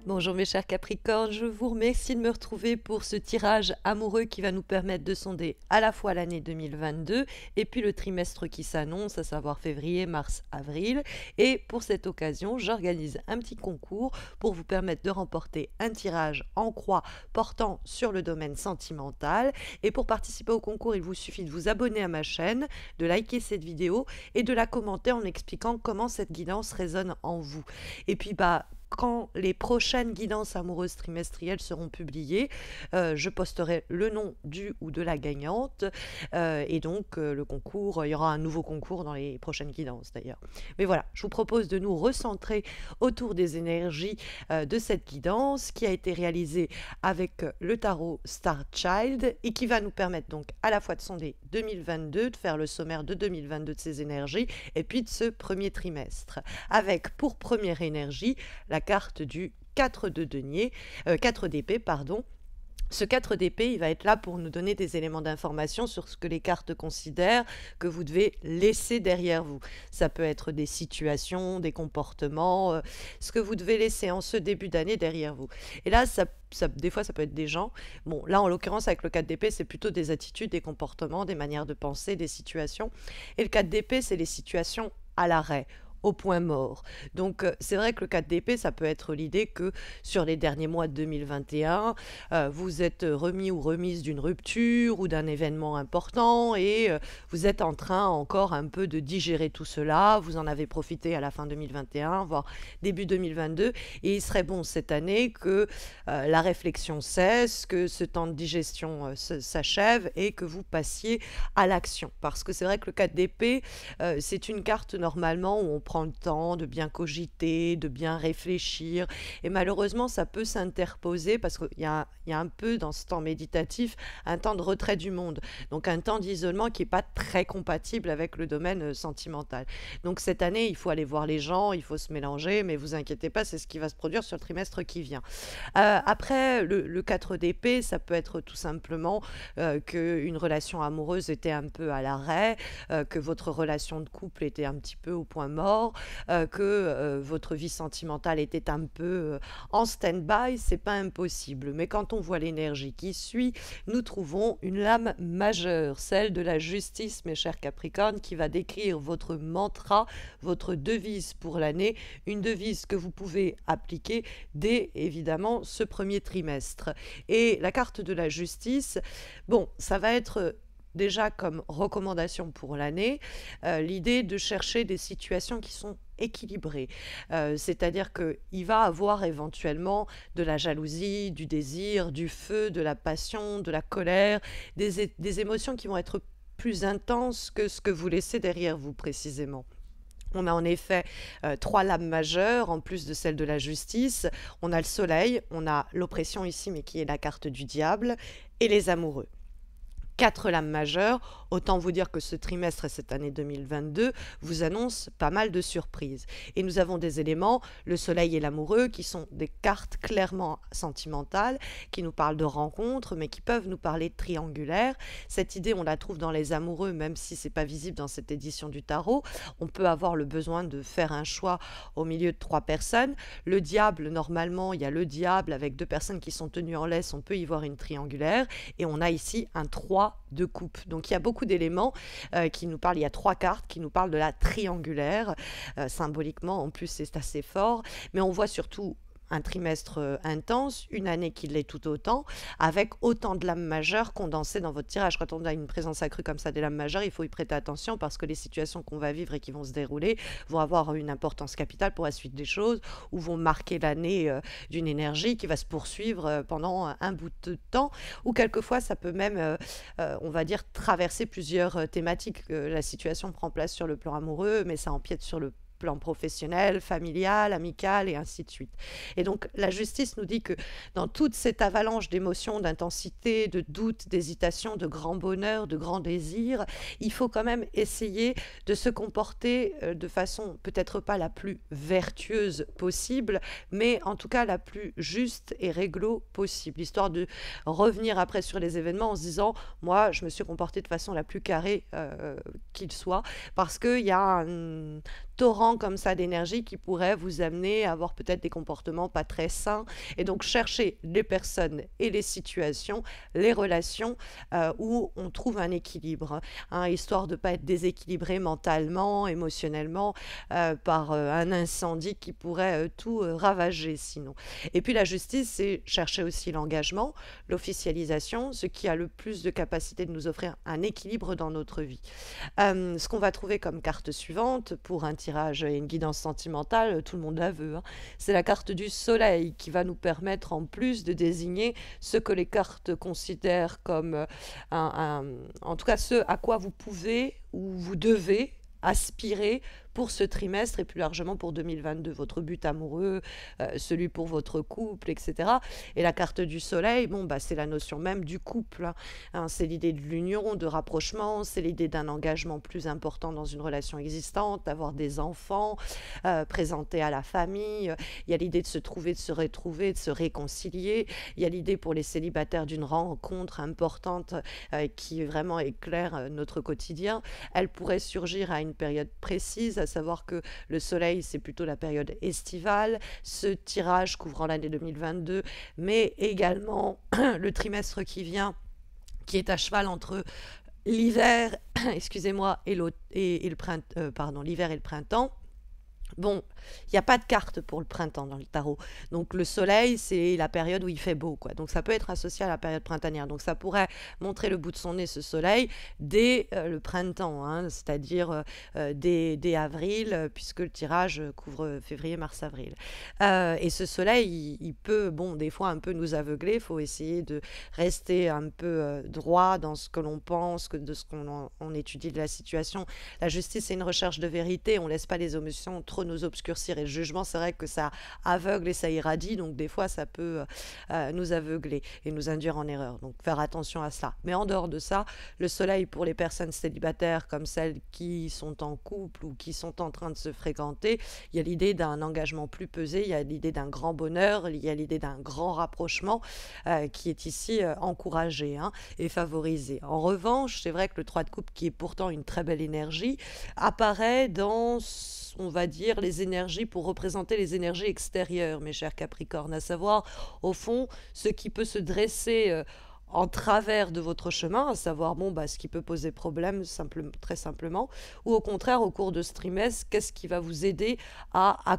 Bonjour mes chers Capricornes, je vous remercie de me retrouver pour ce tirage amoureux qui va nous permettre de sonder à la fois l'année 2022 et puis le trimestre qui s'annonce, à savoir février, mars, avril. Et pour cette occasion, j'organise un petit concours pour vous permettre de remporter un tirage en croix portant sur le domaine sentimental. Et pour participer au concours, il vous suffit de vous abonner à ma chaîne, de liker cette vidéo et de la commenter en expliquant comment cette guidance résonne en vous. Et puis quand les prochaines guidances amoureuses trimestrielles seront publiées, je posterai le nom du ou de la gagnante et donc le concours, il y aura un nouveau concours dans les prochaines guidances d'ailleurs. Mais voilà, je vous propose de nous recentrer autour des énergies de cette guidance qui a été réalisée avec le tarot Star Child et qui va nous permettre donc à la fois de sonder 2022, de faire le sommaire de 2022 de ces énergies et puis de ce premier trimestre. Avec pour première énergie la carte du 4 de denier, 4 d'épée, pardon. Ce 4 d'épée, il va être là pour nous donner des éléments d'information sur ce que les cartes considèrent que vous devez laisser derrière vous. Ça peut être des situations, des comportements, ce que vous devez laisser en ce début d'année derrière vous. Et là, des fois, ça peut être des gens. Bon, là, en l'occurrence, avec le 4 d'épée, c'est plutôt des attitudes, des comportements, des manières de penser, des situations. Et le 4 d'épée, c'est les situations à l'arrêt, au point mort. Donc c'est vrai que le 4 d'épée, ça peut être l'idée que sur les derniers mois de 2021, vous êtes remis ou remise d'une rupture ou d'un événement important et vous êtes en train encore un peu de digérer tout cela. Vous en avez profité à la fin 2021, voire début 2022. Et il serait bon cette année que la réflexion cesse, que ce temps de digestion s'achève et que vous passiez à l'action. Parce que c'est vrai que le 4 d'épée, c'est une carte normalement où on prend le temps de bien cogiter, de bien réfléchir. Et malheureusement, ça peut s'interposer parce qu'il y a un peu dans ce temps méditatif un temps de retrait du monde. Donc un temps d'isolement qui n'est pas très compatible avec le domaine sentimental. Donc cette année, il faut aller voir les gens, il faut se mélanger, mais vous inquiétez pas, c'est ce qui va se produire sur le trimestre qui vient. Après, le 4 d'épée, ça peut être tout simplement qu'une relation amoureuse était un peu à l'arrêt, que votre relation de couple était un petit peu au point mort, que votre vie sentimentale était un peu en stand-by, c'est pas impossible. Mais quand on voit l'énergie qui suit, nous trouvons une lame majeure, celle de la justice, mes chers Capricornes, qui va décrire votre mantra, votre devise pour l'année, une devise que vous pouvez appliquer dès évidemment ce premier trimestre. Et la carte de la justice, bon, ça va être déjà comme recommandation pour l'année, l'idée de chercher des situations qui sont équilibrées. C'est-à-dire qu'il va avoir éventuellement de la jalousie, du désir, du feu, de la passion, de la colère, des émotions qui vont être plus intenses que ce que vous laissez derrière vous précisément. On a en effet 3 lames majeures, en plus de celle de la justice. On a le soleil, on a l'oppression ici, mais qui est la carte du diable, et les amoureux. 4 lames majeures, autant vous dire que ce trimestre et cette année 2022 vous annoncent pas mal de surprises. Et nous avons des éléments, le soleil et l'amoureux, qui sont des cartes clairement sentimentales, qui nous parlent de rencontres, mais qui peuvent nous parler de triangulaire. Cette idée, on la trouve dans les amoureux, même si c'est pas visible dans cette édition du tarot. On peut avoir le besoin de faire un choix au milieu de 3 personnes. Le diable, normalement, il y a le diable avec 2 personnes qui sont tenues en laisse, on peut y voir une triangulaire. Et on a ici un 3 de coupe. Donc il y a beaucoup d'éléments qui nous parlent, il y a 3 cartes qui nous parlent de la triangulaire, symboliquement en plus c'est assez fort, mais on voit surtout un trimestre intense, une année qui l'est tout autant, avec autant de lames majeures condensées dans votre tirage. Quand on a une présence accrue comme ça des lames majeures, il faut y prêter attention parce que les situations qu'on va vivre et qui vont se dérouler vont avoir une importance capitale pour la suite des choses ou vont marquer l'année d'une énergie qui va se poursuivre pendant un bout de temps ou quelquefois ça peut même, on va dire, traverser plusieurs thématiques. La situation prend place sur le plan amoureux, mais ça empiète sur le plan professionnel, familial, amical et ainsi de suite. Et donc la justice nous dit que dans toute cette avalanche d'émotions, d'intensité, de doutes, d'hésitation, de grand bonheur, de grand désir, il faut quand même essayer de se comporter de façon peut-être pas la plus vertueuse possible, mais en tout cas la plus juste et réglo possible, histoire de revenir après sur les événements en se disant moi je me suis comporté de façon la plus carrée qu'il soit, parce qu'il y a un torrent comme ça d'énergie qui pourrait vous amener à avoir peut-être des comportements pas très sains. Et donc chercher les personnes et les situations, les relations où on trouve un équilibre, hein, histoire de ne pas être déséquilibré mentalement, émotionnellement, par un incendie qui pourrait tout ravager sinon. Et puis la justice, c'est chercher aussi l'engagement, l'officialisation, ce qui a le plus de capacité de nous offrir un équilibre dans notre vie. Ce qu'on va trouver comme carte suivante pour un tirage et une guidance sentimentale, tout le monde la veut, hein, c'est la carte du soleil qui va nous permettre en plus de désigner ce que les cartes considèrent comme en tout cas ce à quoi vous pouvez ou vous devez aspirer pour ce trimestre et plus largement pour 2022, votre but amoureux, celui pour votre couple, etc. Et la carte du soleil, bon, bah, c'est la notion même du couple, hein. C'est l'idée de l'union, de rapprochement, c'est l'idée d'un engagement plus important dans une relation existante, d'avoir des enfants, présentés à la famille. Il y a l'idée de se trouver, de se retrouver, de se réconcilier. Il y a l'idée pour les célibataires d'une rencontre importante qui vraiment éclaire notre quotidien. Elle pourrait surgir à une période précise, à savoir que le soleil, c'est plutôt la période estivale, ce tirage couvrant l'année 2022, mais également le trimestre qui vient, qui est à cheval entre l'hiver, excusez-moi, et le printemps, pardon, l'hiver et le printemps. Bon, il n'y a pas de carte pour le printemps dans le tarot. Donc le soleil, c'est la période où il fait beau, quoi. Donc ça peut être associé à la période printanière. Donc ça pourrait montrer le bout de son nez, ce soleil, dès le printemps, hein, c'est-à-dire dès avril, puisque le tirage couvre février, mars, avril. Et ce soleil, il peut, bon, des fois un peu nous aveugler. Il faut essayer de rester un peu droit dans ce que l'on pense, de ce qu'on étudie de la situation. La justice, c'est une recherche de vérité. On ne laisse pas les émotions trop nous obscurcir, et le jugement, c'est vrai que ça aveugle et ça irradie, donc des fois ça peut nous aveugler et nous induire en erreur, donc faire attention à ça. Mais en dehors de ça, le soleil pour les personnes célibataires comme celles qui sont en couple ou qui sont en train de se fréquenter, il y a l'idée d'un engagement plus pesé, il y a l'idée d'un grand bonheur, il y a l'idée d'un grand rapprochement qui est ici encouragé, hein, et favorisé. En revanche, c'est vrai que le 3 de coupe, qui est pourtant une très belle énergie, apparaît dans, on va dire, les énergies pour représenter les énergies extérieures, mes chers Capricornes, à savoir, au fond, ce qui peut se dresser en travers de votre chemin, à savoir bon, bah, ce qui peut poser problème très simplement, ou au contraire, au cours de ce trimestre, qu'est-ce qui va vous aider à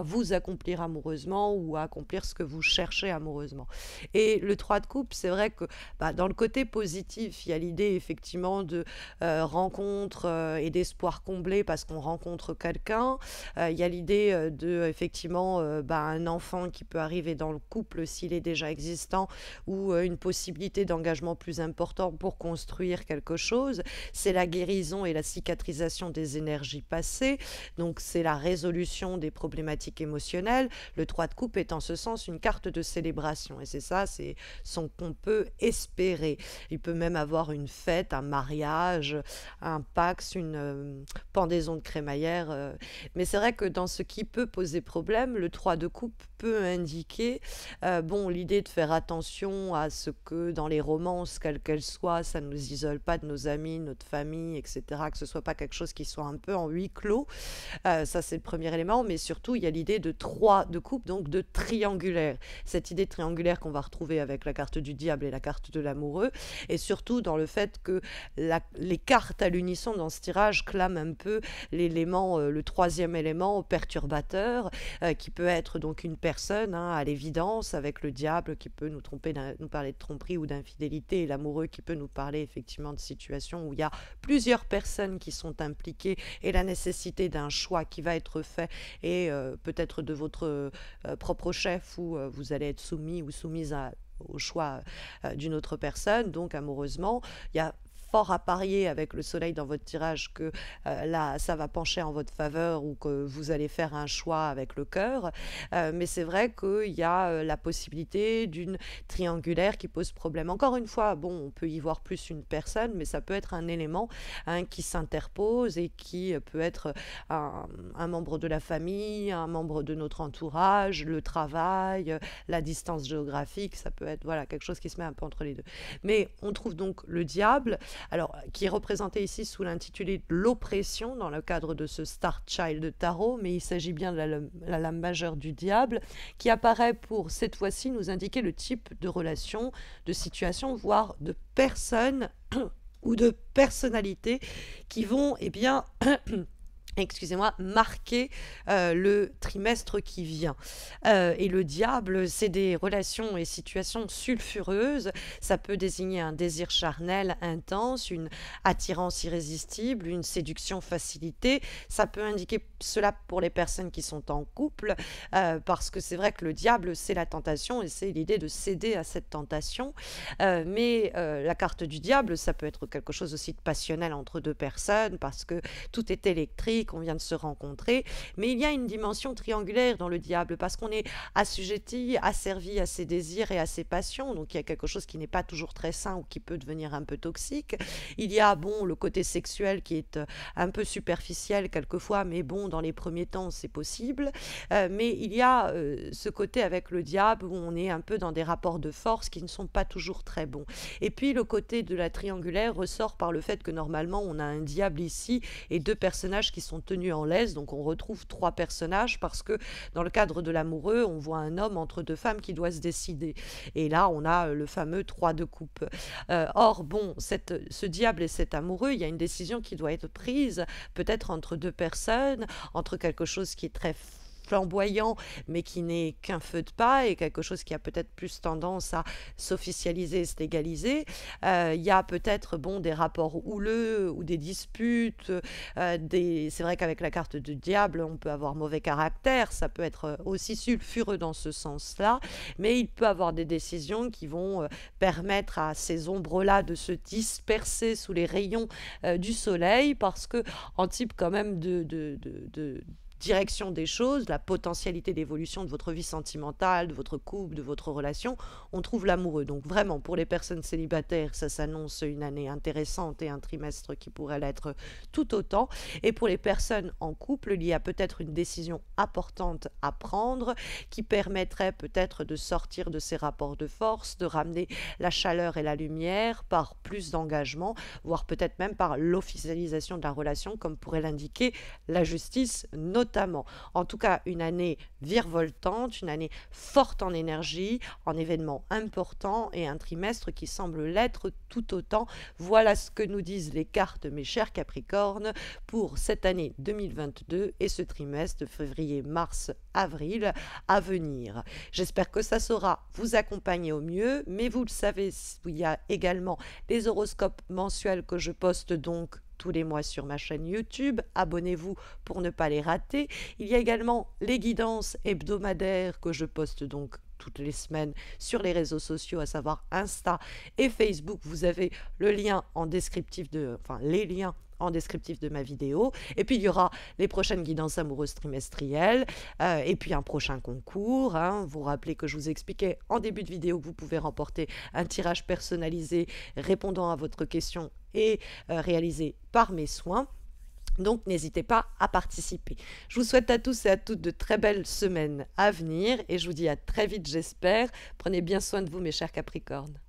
vous accomplir amoureusement ou à accomplir ce que vous cherchez amoureusement. Et le 3 de coupe, c'est vrai que bah, dans le côté positif, il y a l'idée effectivement de rencontre et d'espoir comblé parce qu'on rencontre quelqu'un. Il y a l'idée de effectivement bah, un enfant qui peut arriver dans le couple s'il est déjà existant, ou une possibilité d'engagement plus important pour construire quelque chose. C'est la guérison et la cicatrisation des énergies passées, donc c'est la résolution des problématiques émotionnelles. Le 3 de coupe est en ce sens une carte de célébration, et c'est ça, c'est ce qu'on peut espérer. Il peut même avoir une fête, un mariage, un pax, une pendaison de crémaillère, mais c'est vrai que dans ce qui peut poser problème, le 3 de coupe peut indiquer bon, l'idée de faire attention à ce que dans les romances, quelles qu'elles soient, ça ne nous isole pas de nos amis, notre famille, etc., que ce soit pas quelque chose qui soit un peu en huis clos. Ça, c'est le premier élément, mais surtout, il y a l'idée de 3 de coupe, donc de triangulaire. Cette idée triangulaire qu'on va retrouver avec la carte du diable et la carte de l'amoureux, et surtout dans le fait que les cartes à l'unisson dans ce tirage clament un peu l'élément, le troisième élément perturbateur, qui peut être donc une personne, hein, à l'évidence, avec le diable qui peut nous tromper, nous parler de tromperie ou d'infidélité, et l'amoureux qui peut nous parler effectivement de situations où il y a plusieurs personnes qui sont impliquées, et la nécessité d'un choix qui va être fait, et peut-être de votre propre chef, où vous allez être soumis ou soumise au choix d'une autre personne, donc amoureusement. Il y a fort à parier avec le soleil dans votre tirage que là, ça va pencher en votre faveur, ou que vous allez faire un choix avec le cœur. Mais c'est vrai qu'il y a la possibilité d'une triangulaire qui pose problème. Encore une fois, bon, on peut y voir plus une personne, mais ça peut être un élément, hein, qui s'interpose, et qui peut être un membre de la famille, un membre de notre entourage, le travail, la distance géographique. Ça peut être, voilà, quelque chose qui se met un peu entre les deux. Mais on trouve donc le diable alors qui est représenté ici sous l'intitulé de l'oppression dans le cadre de ce Star Child de tarot, mais il s'agit bien de la lame majeure du diable, qui apparaît pour cette fois-ci nous indiquer le type de relation, de situation, voire de personnes ou de personnalités qui vont, eh bien, excusez-moi, marquer le trimestre qui vient. Et le diable, c'est des relations et situations sulfureuses. Ça peut désigner un désir charnel intense, une attirance irrésistible, une séduction facilitée. Ça peut indiquer cela pour les personnes qui sont en couple, parce que c'est vrai que le diable, c'est la tentation et c'est l'idée de céder à cette tentation. Mais la carte du diable, ça peut être quelque chose aussi de passionnel entre deux personnes, parce que tout est électrique, on vient de se rencontrer, mais il y a une dimension triangulaire dans le diable, parce qu'on est assujetti, asservi à ses désirs et à ses passions, donc il y a quelque chose qui n'est pas toujours très sain ou qui peut devenir un peu toxique. Il y a, bon, le côté sexuel qui est un peu superficiel quelquefois, mais bon, dans les premiers temps, c'est possible. Mais il y a ce côté avec le diable où on est un peu dans des rapports de force qui ne sont pas toujours très bons. Et puis le côté de la triangulaire ressort par le fait que normalement on a un diable ici et deux personnages qui sont tenus en laisse, donc on retrouve trois personnages parce que dans le cadre de l'amoureux, on voit un homme entre deux femmes qui doit se décider. Et là, on a le fameux 3 de coupe. Or, bon, ce diable et cet amoureux, il y a une décision qui doit être prise, peut-être entre deux personnes, entre quelque chose qui est très flamboyant, mais qui n'est qu'un feu de paille, et quelque chose qui a peut-être plus tendance à s'officialiser et se légaliser. Il y a peut-être bon, des rapports houleux ou des disputes. C'est vrai qu'avec la carte du diable, on peut avoir mauvais caractère, ça peut être aussi sulfureux dans ce sens-là, mais il peut avoir des décisions qui vont permettre à ces ombres-là de se disperser sous les rayons du soleil, parce que en type quand même de direction des choses, la potentialité d'évolution de votre vie sentimentale, de votre couple, de votre relation, on trouve l'amoureux. Donc vraiment, pour les personnes célibataires, ça s'annonce une année intéressante et un trimestre qui pourrait l'être tout autant. Et pour les personnes en couple, il y a peut-être une décision importante à prendre qui permettrait peut-être de sortir de ces rapports de force, de ramener la chaleur et la lumière par plus d'engagement, voire peut-être même par l'officialisation de la relation, comme pourrait l'indiquer la justice notamment. En tout cas, une année virevoltante, une année forte en énergie, en événements importants et un trimestre qui semble l'être tout autant. Voilà ce que nous disent les cartes, mes chers Capricornes, pour cette année 2022 et ce trimestre de février, mars, avril à venir. J'espère que ça saura vous accompagner au mieux, mais vous le savez, il y a également les horoscopes mensuels que je poste donc tous les mois sur ma chaîne YouTube. Abonnez-vous pour ne pas les rater. Il y a également les guidances hebdomadaires que je poste donc toutes les semaines sur les réseaux sociaux, à savoir Insta et Facebook. Vous avez le lien en descriptif les liens en descriptif de ma vidéo. Et puis il y aura les prochaines guidances amoureuses trimestrielles et puis un prochain concours. Vous rappelez que je vous expliquais en début de vidéo que vous pouvez remporter un tirage personnalisé répondant à votre question et réalisé par mes soins. Donc n'hésitez pas à participer. Je vous souhaite à tous et à toutes de très belles semaines à venir et je vous dis à très vite, j'espère. Prenez bien soin de vous, mes chers Capricornes.